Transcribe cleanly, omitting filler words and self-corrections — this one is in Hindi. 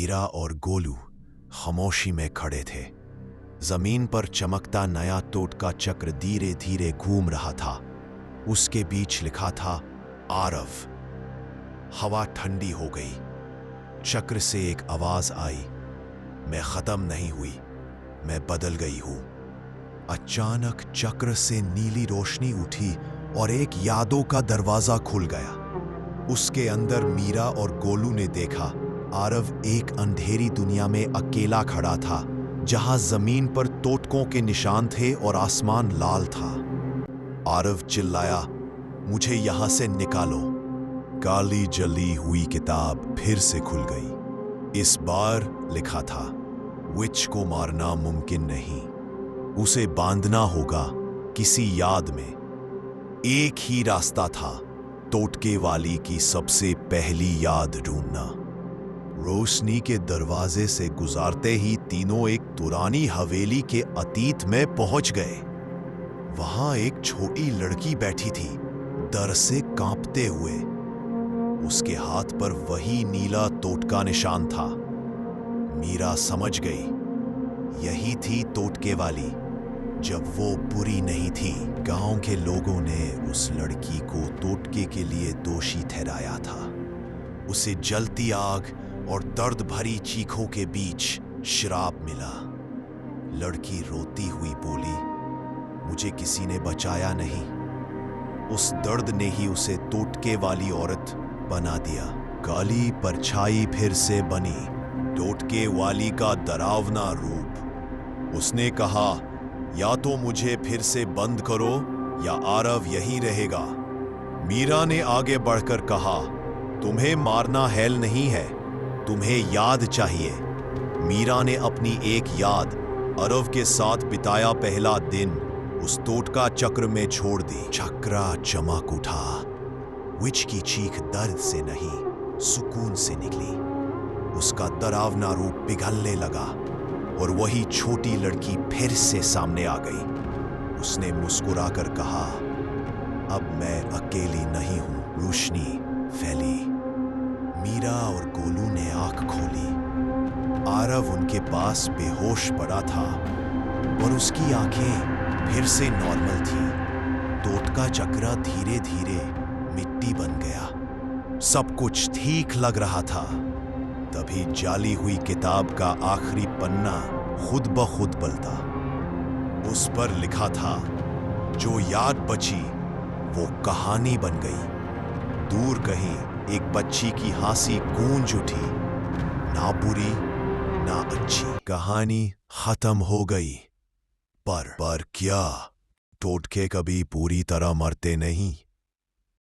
मीरा और गोलू खामोशी में खड़े थे। जमीन पर चमकता नया टोटका चक्र धीरे धीरे घूम रहा था। उसके बीच लिखा था आरव। हवा ठंडी हो गई। चक्र से एक आवाज आई, मैं खत्म नहीं हुई, मैं बदल गई हूं। अचानक चक्र से नीली रोशनी उठी और एक यादों का दरवाजा खुल गया। उसके अंदर मीरा और गोलू ने देखा आरव एक अंधेरी दुनिया में अकेला खड़ा था, जहां जमीन पर तोतकों के निशान थे और आसमान लाल था। आरव चिल्लाया, मुझे यहां से निकालो। काली जली हुई किताब फिर से खुल गई। इस बार लिखा था, विच को मारना मुमकिन नहीं, उसे बांधना होगा किसी याद में। एक ही रास्ता था, टोटके वाली की सबसे पहली याद ढूंढना। रोशनी के दरवाजे से गुजारते ही तीनों एक पुरानी हवेली के अतीत में पहुंच गए। वहां एक छोटी लड़की बैठी थी, डर से कांपते हुए। उसके हाथ पर वही नीला टोटका निशान था। मीरा समझ गई, यही थी टोटके वाली। जब वो बुरी नहीं थी, गांव के लोगों ने उस लड़की को टोटके के लिए दोषी ठहराया था। उसे जलती आग और दर्द भरी चीखों के बीच श्राप मिला। लड़की रोती हुई बोली, मुझे किसी ने बचाया नहीं। उस दर्द ने ही उसे टोटके वाली औरत बना दिया। काली परछाई फिर से बनी, टोटके वाली का डरावना रूप। उसने कहा, या तो मुझे फिर से बंद करो या आरव यहीं रहेगा। मीरा ने आगे बढ़कर कहा, तुम्हें मारना हेल नहीं है, तुम्हें याद चाहिए। मीरा ने अपनी एक याद, आरव के साथ बिताया पहला दिन, उस टोटका चक्र में छोड़ दी। चक्रा चमक उठा। विच की चीख दर्द से नहीं, सुकून से निकली। उसका डरावना रूप पिघलने लगा और वही छोटी लड़की फिर से सामने आ गई। उसने मुस्कुराकर कहा, अब मैं अकेली नहीं हूं। रोशनी फैली। मीरा और गोलू ने आंख खोली। आरव उनके पास बेहोश पड़ा था और उसकी आंखें फिर से नॉर्मल थी। टोटका चक्र धीरे धीरे मिट्टी बन गया। सब कुछ ठीक लग रहा था। तभी जाली हुई किताब का आखिरी पन्ना खुद ब खुद पलटा। उस पर लिखा था, जो याद बची वो कहानी बन गई। दूर कहीं एक बच्ची की हंसी गूंज उठी, ना बुरी ना अच्छी। कहानी खत्म हो गई। पर क्या टोटके कभी पूरी तरह मरते नहीं?